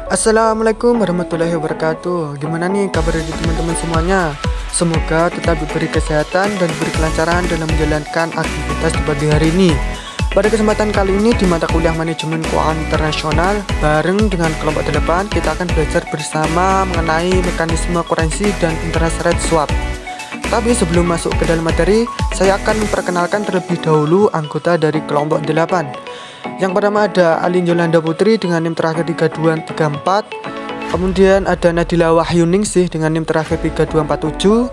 Assalamualaikum warahmatullahi wabarakatuh. Gimana nih kabar dari teman-teman semuanya? Semoga tetap diberi kesehatan dan diberi kelancaran dalam menjalankan aktivitas di pagi hari ini. Pada kesempatan kali ini di mata kuliah Manajemen Keuangan Internasional, bareng dengan kelompok 8 kita akan belajar bersama mengenai mekanisme kurensi dan interest rate swap. Tapi sebelum masuk ke dalam materi, saya akan memperkenalkan terlebih dahulu anggota dari kelompok 8. Yang pertama ada Alin Yolanda Putri dengan NIM terakhir 3234. Kemudian ada Nadila Wahyuningsih dengan NIM terakhir 3247.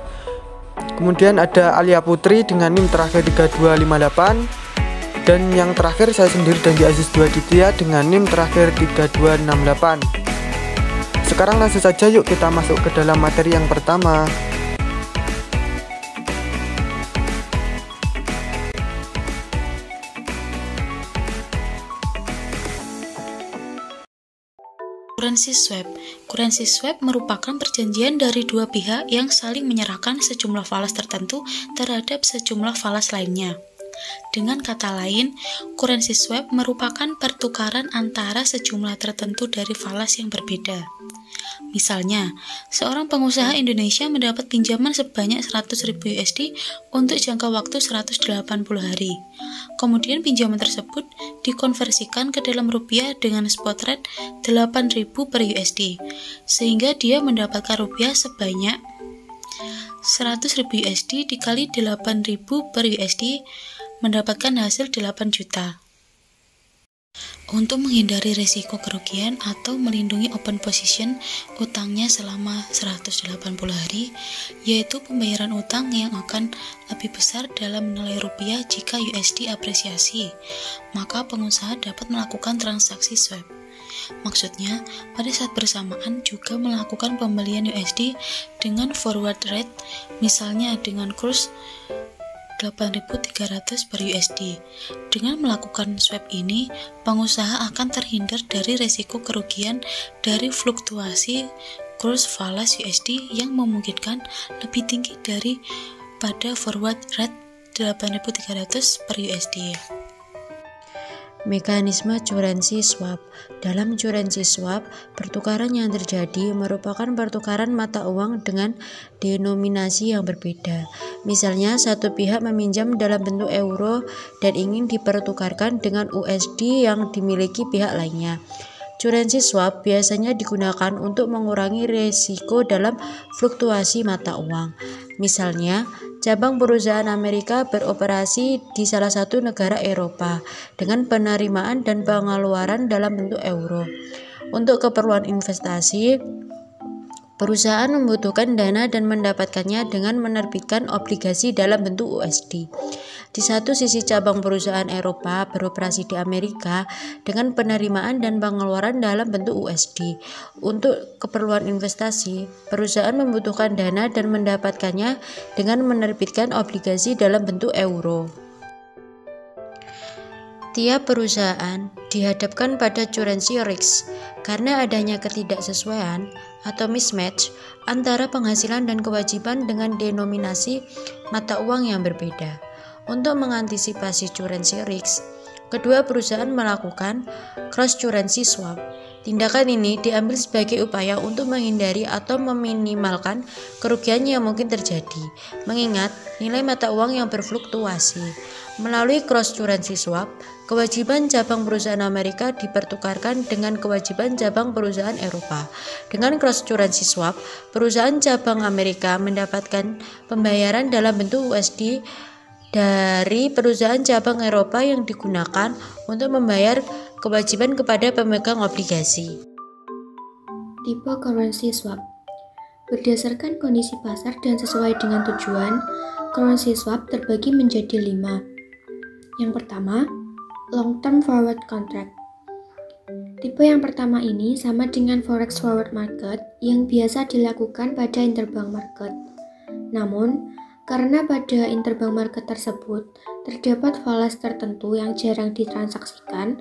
Kemudian ada Alia Putri dengan NIM terakhir 3258. Dan yang terakhir saya sendiri dan di Aziz Dua Ditya dengan NIM terakhir 3268. Sekarang langsung saja yuk kita masuk ke dalam materi yang pertama. Kurensi swap. Kurensi swap merupakan perjanjian dari dua pihak yang saling menyerahkan sejumlah falas tertentu terhadap sejumlah falas lainnya. Dengan kata lain, kurensi swap merupakan pertukaran antara sejumlah tertentu dari falas yang berbeda. Misalnya, seorang pengusaha Indonesia mendapat pinjaman sebanyak 100.000 USD untuk jangka waktu 180 hari. Kemudian pinjaman tersebut dikonversikan ke dalam rupiah dengan spot rate 8.000 per USD, sehingga dia mendapatkan rupiah sebanyak 100.000 USD dikali 8.000 per USD, mendapatkan hasil 8 juta. Untuk menghindari risiko kerugian atau melindungi open position utangnya selama 180 hari, yaitu pembayaran utang yang akan lebih besar dalam nilai rupiah jika USD apresiasi, maka pengusaha dapat melakukan transaksi swap. Maksudnya, pada saat bersamaan juga melakukan pembelian USD dengan forward rate, misalnya dengan kurs 8.300 per USD. Dengan melakukan swap ini, pengusaha akan terhindar dari risiko kerugian dari fluktuasi kurs falas USD yang memungkinkan lebih tinggi daripada forward rate 8.300 per USD. Mekanisme kurensi swap. Dalam kurensi swap, pertukaran yang terjadi merupakan pertukaran mata uang dengan denominasi yang berbeda. Misalnya, satu pihak meminjam dalam bentuk euro dan ingin dipertukarkan dengan USD yang dimiliki pihak lainnya. Kurensi swap biasanya digunakan untuk mengurangi risiko dalam fluktuasi mata uang. Misalnya, cabang perusahaan Amerika beroperasi di salah satu negara Eropa dengan penerimaan dan pengeluaran dalam bentuk euro. Untuk keperluan investasi, perusahaan membutuhkan dana dan mendapatkannya dengan menerbitkan obligasi dalam bentuk USD. Di satu sisi cabang perusahaan Eropa beroperasi di Amerika dengan penerimaan dan pengeluaran dalam bentuk USD. Untuk keperluan investasi, perusahaan membutuhkan dana dan mendapatkannya dengan menerbitkan obligasi dalam bentuk euro. Tiap perusahaan dihadapkan pada kurensi risk karena adanya ketidaksesuaian atau mismatch antara penghasilan dan kewajiban dengan denominasi mata uang yang berbeda. Untuk mengantisipasi kurensi risk, kedua perusahaan melakukan cross currency swap. Tindakan ini diambil sebagai upaya untuk menghindari atau meminimalkan kerugian yang mungkin terjadi, mengingat nilai mata uang yang berfluktuasi. Melalui cross currency swap, kewajiban cabang perusahaan Amerika dipertukarkan dengan kewajiban cabang perusahaan Eropa. Dengan cross currency swap, perusahaan cabang Amerika mendapatkan pembayaran dalam bentuk USD dari perusahaan cabang Eropa yang digunakan untuk membayar kewajiban kepada pemegang obligasi. Tipe currency swap. Berdasarkan kondisi pasar dan sesuai dengan tujuan, currency swap terbagi menjadi 5. Yang pertama, long term forward contract. Tipe yang pertama ini sama dengan forex forward market yang biasa dilakukan pada interbank market. Namun, karena pada interbank market tersebut terdapat falas tertentu yang jarang ditransaksikan,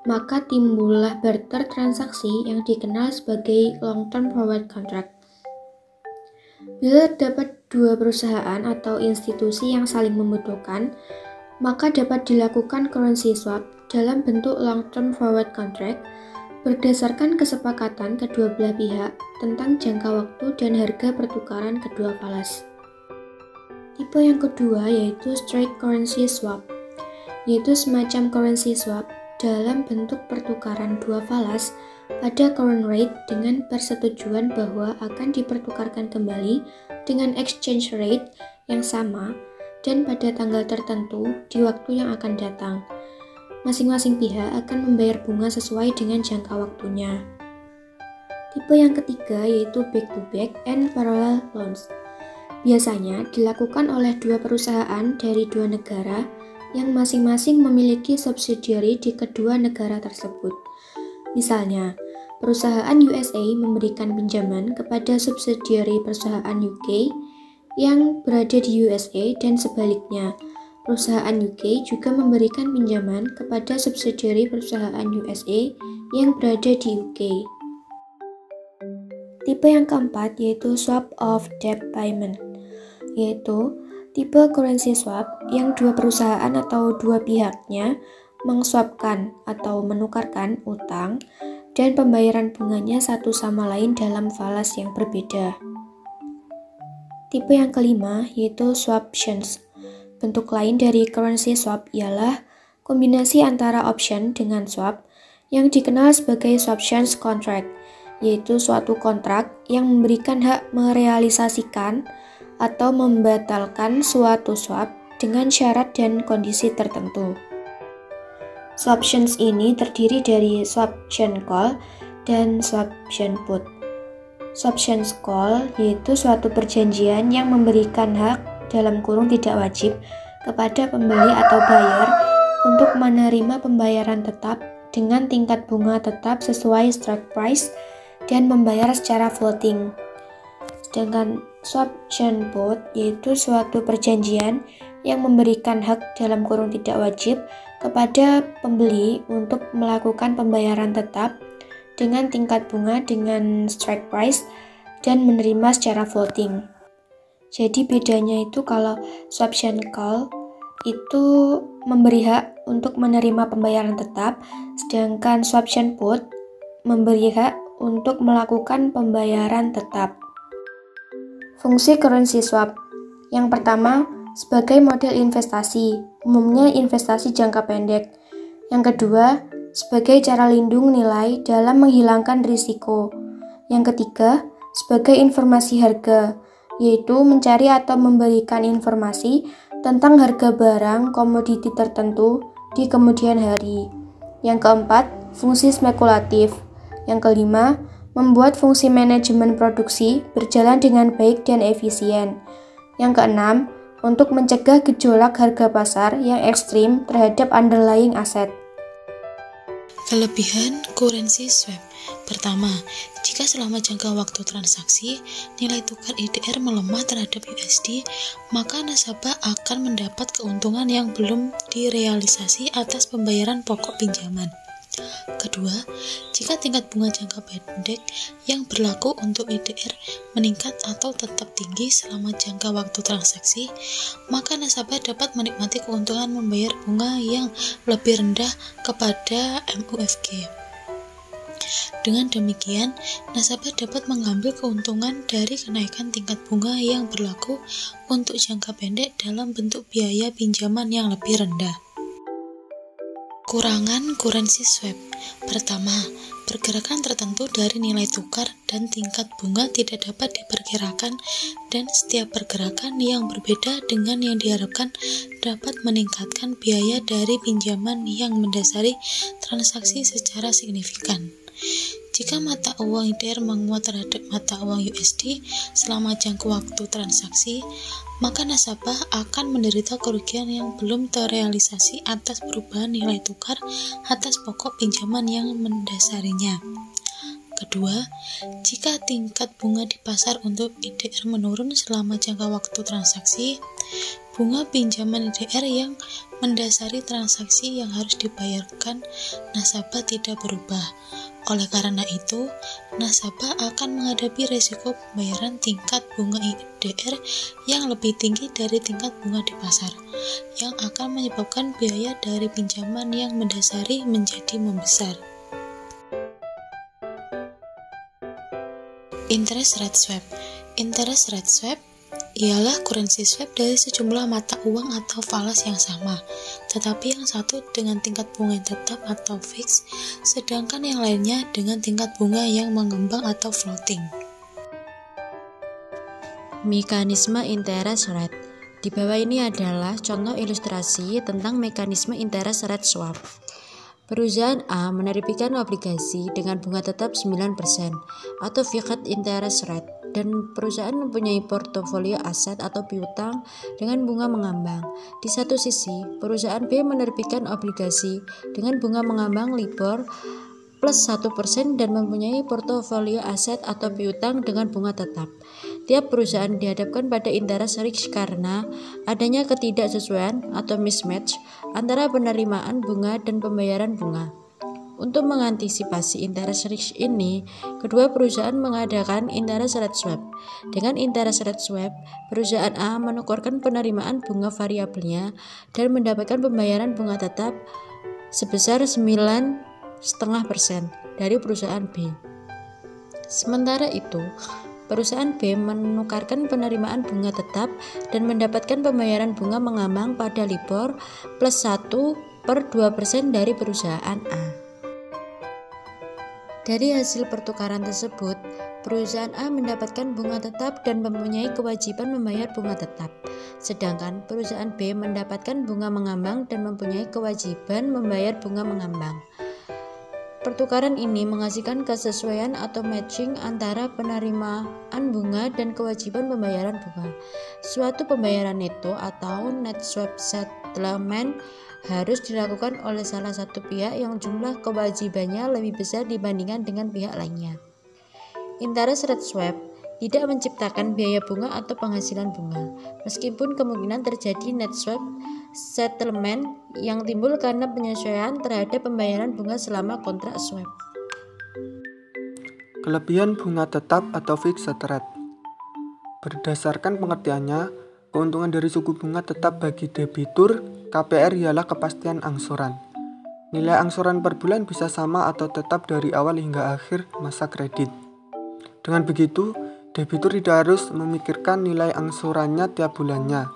maka timbullah barter transaksi yang dikenal sebagai long-term forward contract. Bila terdapat dua perusahaan atau institusi yang saling membutuhkan, maka dapat dilakukan currency swap dalam bentuk long-term forward contract berdasarkan kesepakatan kedua belah pihak tentang jangka waktu dan harga pertukaran kedua falas. Tipe yang kedua yaitu straight currency swap, yaitu semacam currency swap dalam bentuk pertukaran dua falas pada current rate dengan persetujuan bahwa akan dipertukarkan kembali dengan exchange rate yang sama dan pada tanggal tertentu di waktu yang akan datang. Masing-masing pihak akan membayar bunga sesuai dengan jangka waktunya. Tipe yang ketiga yaitu back-to-back and parallel loans. Biasanya dilakukan oleh dua perusahaan dari dua negara yang masing-masing memiliki subsidiary di kedua negara tersebut. Misalnya, perusahaan USA memberikan pinjaman kepada subsidiary perusahaan UK yang berada di USA dan sebaliknya. Perusahaan UK juga memberikan pinjaman kepada subsidiary perusahaan USA yang berada di UK. Tipe yang keempat yaitu swap of debt payment, yaitu tipe currency swap yang dua perusahaan atau dua pihaknya mengswapkan atau menukarkan utang dan pembayaran bunganya satu sama lain dalam falas yang berbeda. Tipe yang kelima yaitu swaptions. Bentuk lain dari currency swap ialah kombinasi antara option dengan swap yang dikenal sebagai swaptions contract, yaitu suatu kontrak yang memberikan hak merealisasikan atau membatalkan suatu swap dengan syarat dan kondisi tertentu. Swaptions ini terdiri dari swaption call dan swaption put. Swaptions call yaitu suatu perjanjian yang memberikan hak dalam kurung tidak wajib kepada pembeli atau buyer untuk menerima pembayaran tetap dengan tingkat bunga tetap sesuai strike price dan membayar secara floating. Sedangkan swaption put yaitu suatu perjanjian yang memberikan hak dalam kurung tidak wajib kepada pembeli untuk melakukan pembayaran tetap dengan tingkat bunga dengan strike price dan menerima secara floating. Jadi bedanya itu kalau swaption call itu memberi hak untuk menerima pembayaran tetap, sedangkan swaption put memberi hak untuk melakukan pembayaran tetap. Fungsi currency swap. Yang pertama, sebagai model investasi, umumnya investasi jangka pendek. Yang kedua, sebagai cara lindung nilai dalam menghilangkan risiko. Yang ketiga, sebagai informasi harga, yaitu mencari atau memberikan informasi tentang harga barang komoditi tertentu di kemudian hari. Yang keempat, fungsi spekulatif. Yang kelima, membuat fungsi manajemen produksi berjalan dengan baik dan efisien. Yang keenam, untuk mencegah gejolak harga pasar yang ekstrim terhadap underlying aset. Kelebihan currency swap. Pertama, jika selama jangka waktu transaksi nilai tukar IDR melemah terhadap USD, maka nasabah akan mendapat keuntungan yang belum direalisasi atas pembayaran pokok pinjaman. Kedua, jika tingkat bunga jangka pendek yang berlaku untuk IDR meningkat atau tetap tinggi selama jangka waktu transaksi, maka nasabah dapat menikmati keuntungan membayar bunga yang lebih rendah kepada MUFG. Dengan demikian, nasabah dapat mengambil keuntungan dari kenaikan tingkat bunga yang berlaku untuk jangka pendek dalam bentuk biaya pinjaman yang lebih rendah. Kurangan currency swap. Pertama, pergerakan tertentu dari nilai tukar dan tingkat bunga tidak dapat diperkirakan, dan setiap pergerakan yang berbeda dengan yang diharapkan dapat meningkatkan biaya dari pinjaman yang mendasari transaksi secara signifikan. Jika mata uang IDR menguat terhadap mata uang USD selama jangka waktu transaksi, maka nasabah akan menderita kerugian yang belum terrealisasi atas perubahan nilai tukar atas pokok pinjaman yang mendasarinya. Kedua, jika tingkat bunga di pasar untuk IDR menurun selama jangka waktu transaksi, bunga pinjaman IDR yang mendasari transaksi yang harus dibayarkan nasabah tidak berubah. Oleh karena itu, nasabah akan menghadapi risiko pembayaran tingkat bunga IDR yang lebih tinggi dari tingkat bunga di pasar, yang akan menyebabkan biaya dari pinjaman yang mendasari menjadi membesar. Interest rate swap. Interest rate swap ialah currency swap dari sejumlah mata uang atau falas yang sama, tetapi yang satu dengan tingkat bunga yang tetap atau fix, sedangkan yang lainnya dengan tingkat bunga yang mengembang atau floating. Mekanisme interest rate. Di bawah ini adalah contoh ilustrasi tentang mekanisme interest rate swap. Perusahaan A menerbitkan obligasi dengan bunga tetap 9% atau fixed interest rate, dan perusahaan mempunyai portofolio aset atau piutang dengan bunga mengambang. Di satu sisi, perusahaan B menerbitkan obligasi dengan bunga mengambang LIBOR plus 1% dan mempunyai portofolio aset atau piutang dengan bunga tetap. Tiap perusahaan dihadapkan pada interest risk karena adanya ketidaksesuaian atau mismatch antara penerimaan bunga dan pembayaran bunga. Untuk mengantisipasi interest risk ini, kedua perusahaan mengadakan interest rate swap. Dengan interest rate swap, perusahaan A menukarkan penerimaan bunga variabelnya dan mendapatkan pembayaran bunga tetap sebesar 9,5% dari perusahaan B. Sementara itu, perusahaan B menukarkan penerimaan bunga tetap dan mendapatkan pembayaran bunga mengambang pada LIBOR plus 1/2% dari perusahaan A. Dari hasil pertukaran tersebut, perusahaan A mendapatkan bunga tetap dan mempunyai kewajiban membayar bunga tetap, sedangkan perusahaan B mendapatkan bunga mengambang dan mempunyai kewajiban membayar bunga mengambang. Pertukaran ini menghasilkan kesesuaian atau matching antara penerimaan bunga dan kewajiban pembayaran bunga. Suatu pembayaran neto atau net swap settlement harus dilakukan oleh salah satu pihak yang jumlah kewajibannya lebih besar dibandingkan dengan pihak lainnya. Interest rate swap tidak menciptakan biaya bunga atau penghasilan bunga, meskipun kemungkinan terjadi net swap settlement yang timbul karena penyesuaian terhadap pembayaran bunga selama kontrak swap. Kelebihan bunga tetap atau fixed rate. Berdasarkan pengertiannya, keuntungan dari suku bunga tetap bagi debitur KPR ialah kepastian angsuran. Nilai angsuran per bulan bisa sama atau tetap dari awal hingga akhir masa kredit. Dengan begitu, debitur tidak harus memikirkan nilai angsurannya tiap bulannya.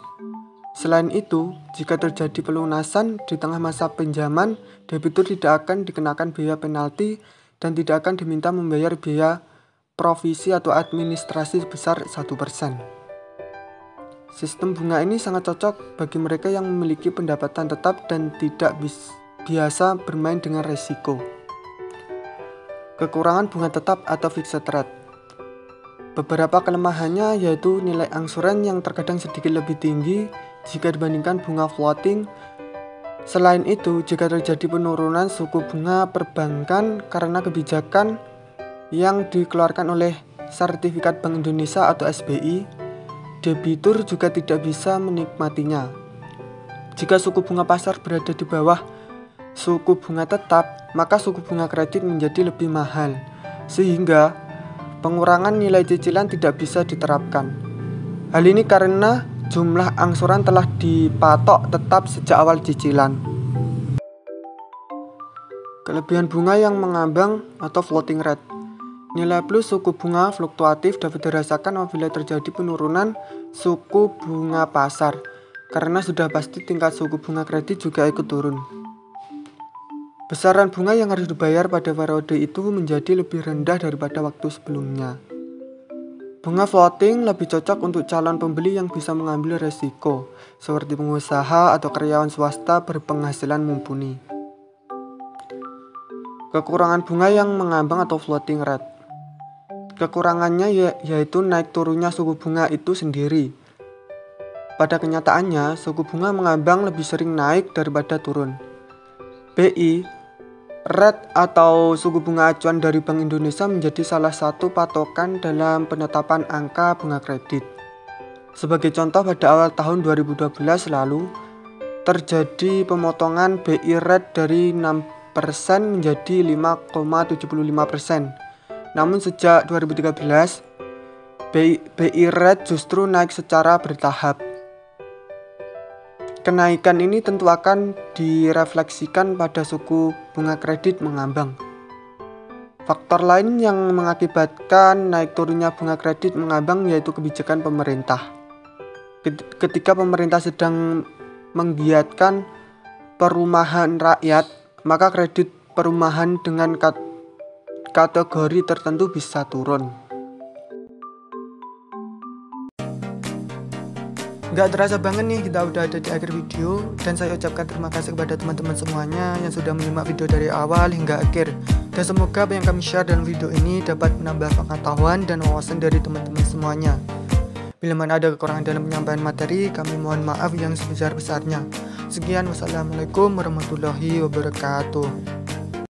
Selain itu, jika terjadi pelunasan di tengah masa pinjaman, debitur tidak akan dikenakan biaya penalti dan tidak akan diminta membayar biaya provisi atau administrasi sebesar 1%. Sistem bunga ini sangat cocok bagi mereka yang memiliki pendapatan tetap dan tidak biasa bermain dengan resiko. Kekurangan bunga tetap atau fixed rate. Beberapa kelemahannya yaitu nilai angsuran yang terkadang sedikit lebih tinggi jika dibandingkan bunga floating. Selain itu, jika terjadi penurunan suku bunga perbankan karena kebijakan yang dikeluarkan oleh Sertifikat Bank Indonesia atau SBI, debitur juga tidak bisa menikmatinya. Jika suku bunga pasar berada di bawah suku bunga tetap, maka suku bunga kredit menjadi lebih mahal, sehingga pengurangan nilai cicilan tidak bisa diterapkan. Hal ini karena jumlah angsuran telah dipatok tetap sejak awal cicilan. Kelebihan bunga yang mengambang atau floating rate. Nilai plus suku bunga fluktuatif dapat dirasakan apabila terjadi penurunan suku bunga pasar, karena sudah pasti tingkat suku bunga kredit juga ikut turun. Besaran bunga yang harus dibayar pada periode itu menjadi lebih rendah daripada waktu sebelumnya. Bunga floating lebih cocok untuk calon pembeli yang bisa mengambil resiko, seperti pengusaha atau karyawan swasta berpenghasilan mumpuni. Kekurangan bunga yang mengambang atau floating rate. Kekurangannya yaitu naik turunnya suku bunga itu sendiri. Pada kenyataannya, suku bunga mengambang lebih sering naik daripada turun. BI rate atau suku bunga acuan dari Bank Indonesia menjadi salah satu patokan dalam penetapan angka bunga kredit. Sebagai contoh, pada awal tahun 2012 lalu terjadi pemotongan BI rate dari 6% menjadi 5,75%. Namun sejak 2013, BI rate justru naik secara bertahap. Kenaikan ini tentu akan direfleksikan pada suku bunga kredit mengambang. Faktor lain yang mengakibatkan naik turunnya bunga kredit mengambang yaitu kebijakan pemerintah. Ketika pemerintah sedang menggiatkan perumahan rakyat, maka kredit perumahan dengan kategori tertentu bisa turun. Gak terasa banget nih kita udah ada di akhir video, dan saya ucapkan terima kasih kepada teman-teman semuanya yang sudah menyimak video dari awal hingga akhir. Dan semoga apa yang kami share dalam video ini dapat menambah pengetahuan dan wawasan dari teman-teman semuanya. Bila mana ada kekurangan dalam penyampaian materi, kami mohon maaf yang sebesar-besarnya. Sekian, wassalamualaikum warahmatullahi wabarakatuh.